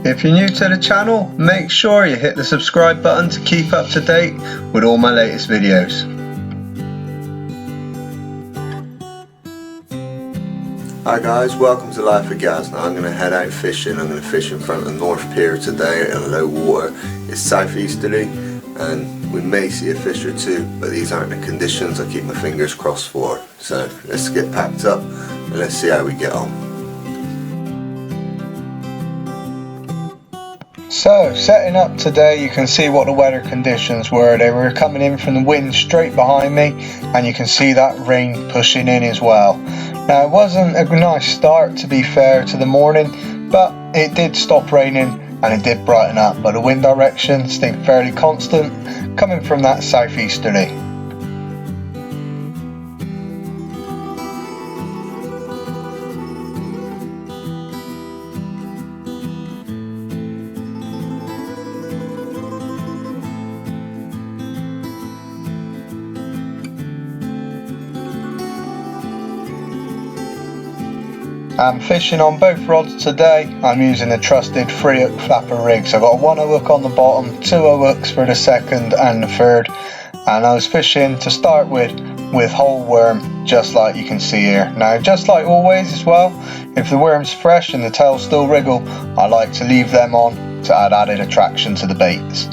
If you're new to the channel, make sure you hit the subscribe button to keep up to date with all my latest videos. Hi guys, welcome to Life of Gaz. Now I'm going to head out fishing. I'm going to fish in front of the North Pier today in low water. It's southeasterly and we may see a fish or two, but these aren't the conditions I keep my fingers crossed for. So let's get packed up and let's see how we get on. So, setting up today, you can see what the weather conditions were. They were coming in from the wind straight behind me, and you can see that rain pushing in as well. Now, it wasn't a nice start, to be fair, to the morning, but it did stop raining and it did brighten up, but the wind direction stayed fairly constant, coming from that southeasterly. I'm fishing on both rods today. I'm using a trusted 3-hook flapper rig. So I've got a 1/0 hook on the bottom, 2/0 hooks for the second and the third. And I was fishing to start with whole worm, just like you can see here. Now, just like always as well, if the worm's fresh and the tails still wriggle, I like to leave them on to add added attraction to the baits.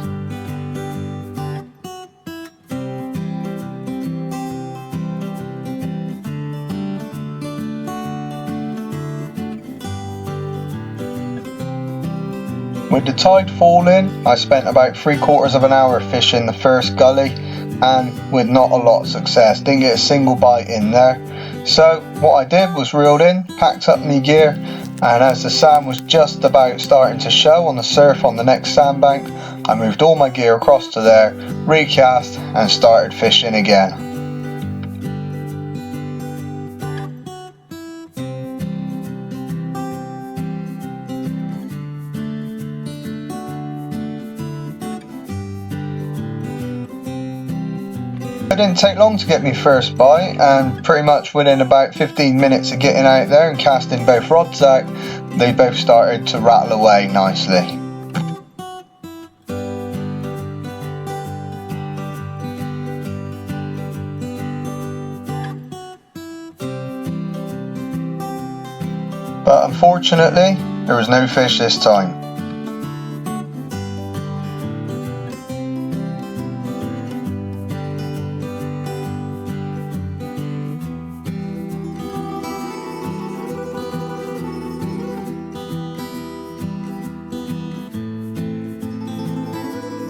With the tide falling, I spent about 3/4 of an hour fishing the first gully, and with not a lot of success. Didn't get a single bite in there. So what I did was reeled in, packed up my gear, and as the sand was just about starting to show on the surf on the next sandbank, I moved all my gear across to there, recast, and started fishing again. It didn't take long to get me first bite, and pretty much within about 15 minutes of getting out there and casting both rods out, they both started to rattle away nicely. But unfortunately, there was no fish this time.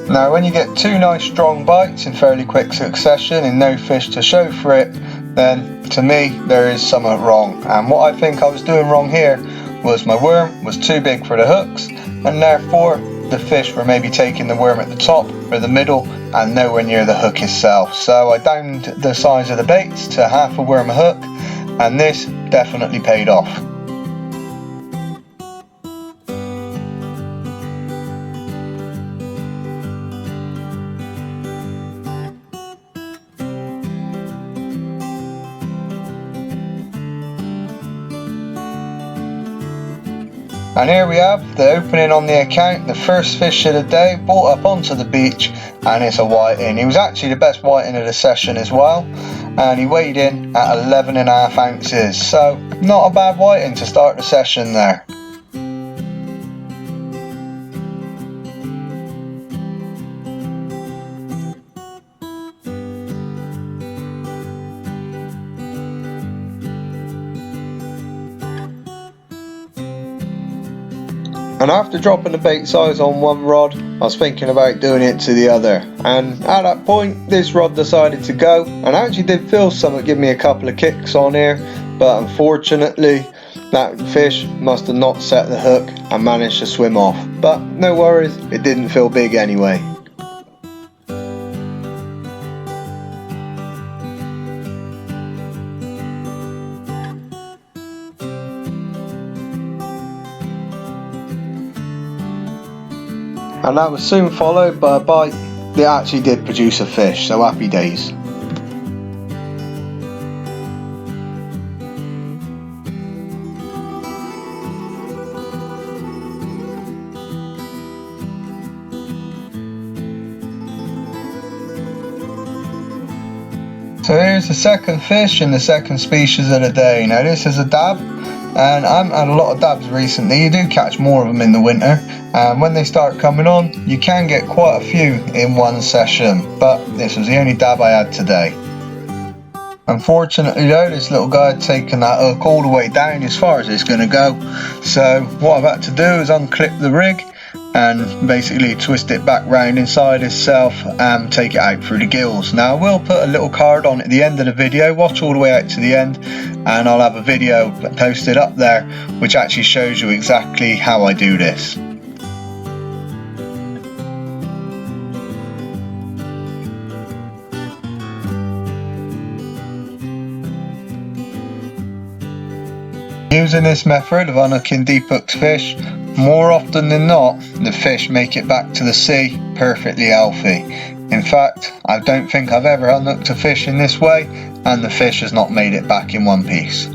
Now, when you get two nice strong bites in fairly quick succession and no fish to show for it, then to me there is something wrong. And what I think I was doing wrong here was my worm was too big for the hooks, and therefore the fish were maybe taking the worm at the top or the middle and nowhere near the hook itself. So I downed the size of the baits to half a worm a hook, and this definitely paid off. And here we have the opening on the account, the first fish of the day, brought up onto the beach, and it's a whiting. He was actually the best whiting of the session as well, and he weighed in at 11.5 ounces, so not a bad whiting to start the session there. And after dropping the bait size on one rod, I was thinking about doing it to the other, and at that point this rod decided to go, and I actually did feel something give me a couple of kicks on here, but unfortunately that fish must have not set the hook and managed to swim off. But no worries, it didn't feel big anyway. And that was soon followed by a bite that actually did produce a fish, so happy days. So here's the second fish and the second species of the day. Now this is a dab, and I haven't had a lot of dabs recently. You do catch more of them in the winter, and when they start coming on you can get quite a few in one session, but this was the only dab I had today. Unfortunately though, this little guy had taken that hook all the way down as far as it's going to go, so what I've had to do is unclip the rig and basically twist it back round inside itself and take it out through the gills. Now I will put a little card on at the end of the video, watch all the way out to the end, and I'll have a video posted up there which actually shows you exactly how I do this. Using this method of unhooking deep hooked fish, more often than not, the fish make it back to the sea perfectly healthy. In fact, I don't think I've ever unhooked a fish in this way and the fish has not made it back in one piece.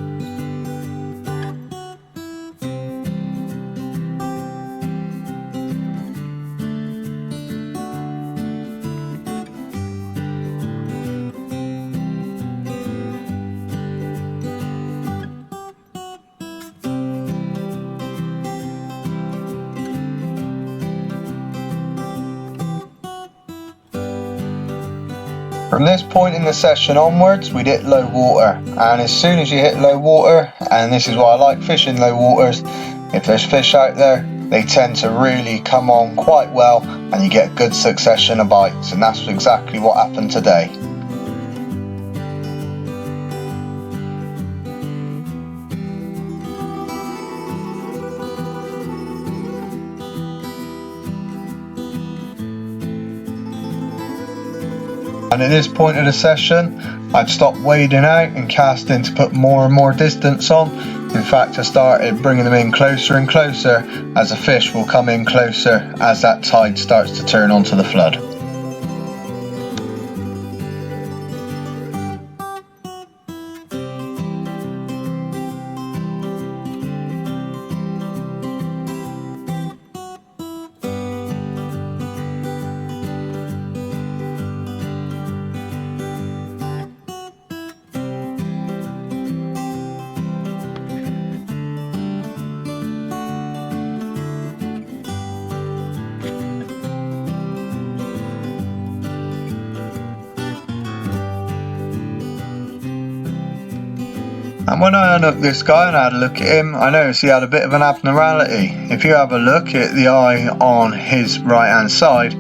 From this point in the session onwards, we'd hit low water, and as soon as you hit low water, and this is why I like fishing low waters, if there's fish out there, they tend to really come on quite well and you get a good succession of bites, and that's exactly what happened today. And at this point of the session, I'd stopped wading out and casting to put more and more distance on. In fact, I started bringing them in closer and closer, as the fish will come in closer as that tide starts to turn onto the flood. And when I unhooked this guy and I had a look at him, I noticed he had a bit of an abnormality. If you have a look at the eye on his right hand side,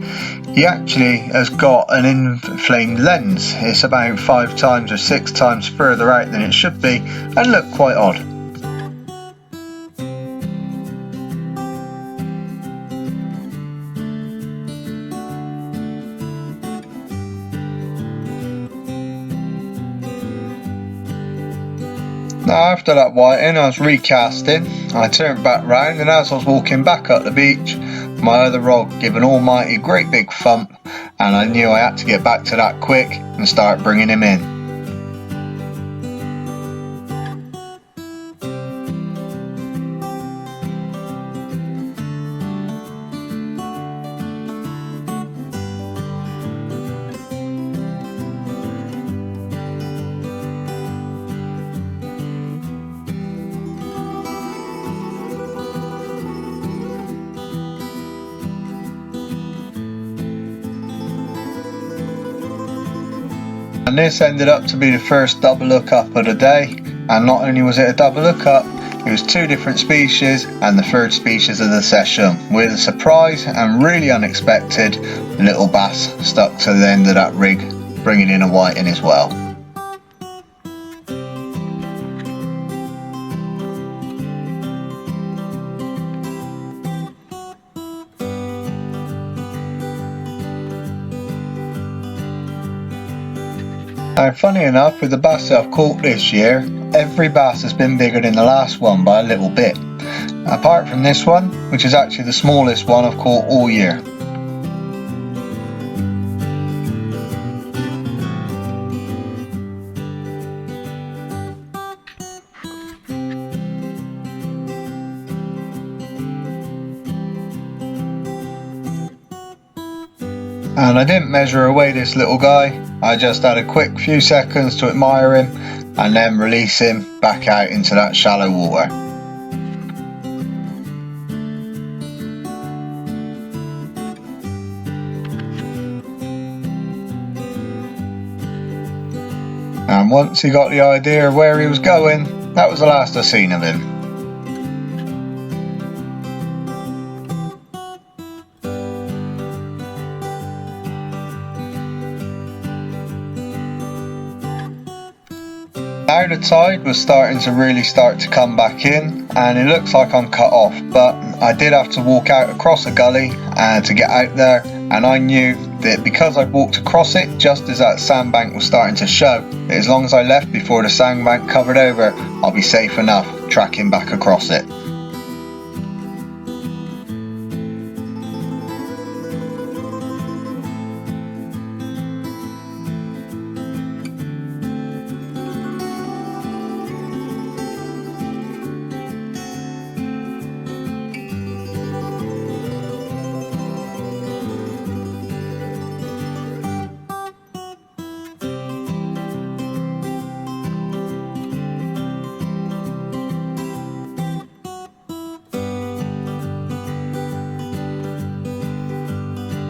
he actually has got an inflamed lens. It's about 5 times or 6 times further out than it should be and looked quite odd. Now after that whiting, I was recasting. I turned back round, and as I was walking back up the beach, my other rod gave an almighty great big thump, and I knew I had to get back to that quick and start bringing him in. And this ended up to be the first double hookup of the day, and not only was it a double hookup, it was 2 different species and the 3rd species of the session, with a surprise and really unexpected little bass stuck to the end of that rig, bringing in a whiting as well. Now funny enough, with the bass I've caught this year, every bass has been bigger than the last one by a little bit. Apart from this one, which is actually the smallest one I've caught all year. And I didn't measure away this little guy, I just had a quick few seconds to admire him and then release him back out into that shallow water. And once he got the idea of where he was going, that was the last I seen of him. Now the tide was starting to really come back in, and it looks like I'm cut off, but I did have to walk out across a gully to get out there, and I knew that because I'd walked across it just as that sandbank was starting to show, that as long as I left before the sandbank covered over, I'll be safe enough tracking back across it.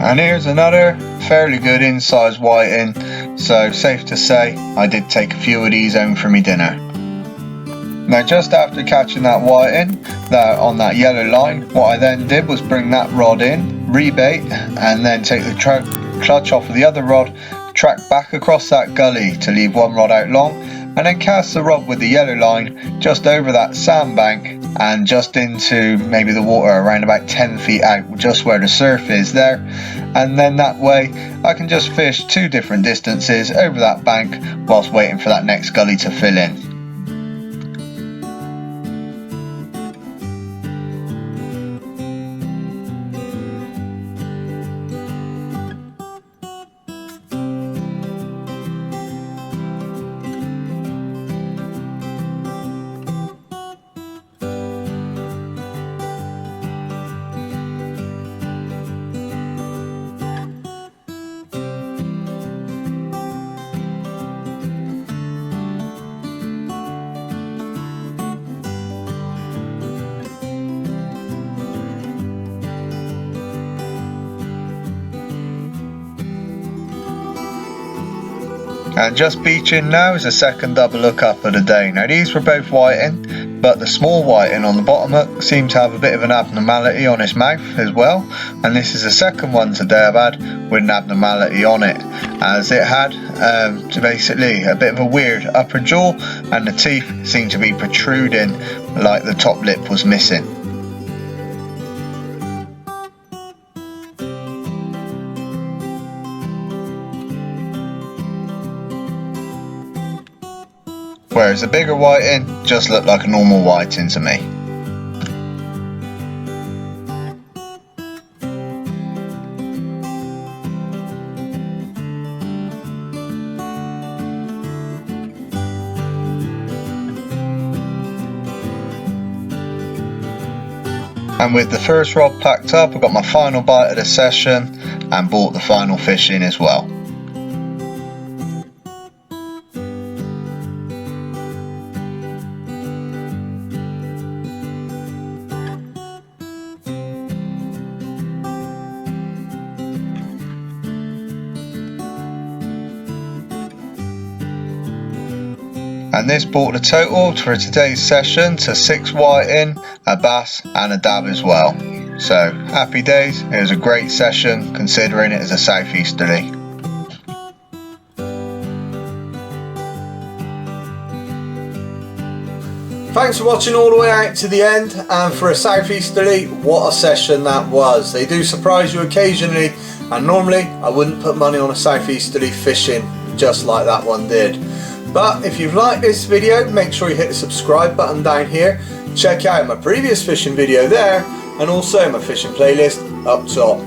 And here's another fairly good in-size whiting, so safe to say I did take a few of these home for me dinner. Now just after catching that whiting on that yellow line, what I then did was bring that rod in, rebait, and then take the clutch off of the other rod, track back across that gully to leave one rod out long, and then cast the rod with the yellow line just over that sandbank and just into maybe the water around about 10 feet out, just where the surf is there, and then that way I can just fish two different distances over that bank whilst waiting for that next gully to fill in. And just beaching now is the second double hook up of the day. Now these were both whiting, but the small whiting on the bottom hook seemed to have a bit of an abnormality on its mouth as well, and this is the second one today I've had with an abnormality on it, as it had basically a bit of a weird upper jaw and the teeth seemed to be protruding like the top lip was missing. Whereas the bigger whiting just looked like a normal whiting to me. And with the first rod packed up, I got my final bite of the session and brought the final fish in as well. And this brought the total for today's session to 6 whiting, a bass and a dab as well. So happy days, it was a great session considering it is a southeasterly. Thanks for watching all the way out to the end, and for a southeasterly, what a session that was. They do surprise you occasionally, and normally I wouldn't put money on a southeasterly fishing just like that one did. But if you've liked this video, make sure you hit the subscribe button down here. Check out my previous fishing video there, and also my fishing playlist up top.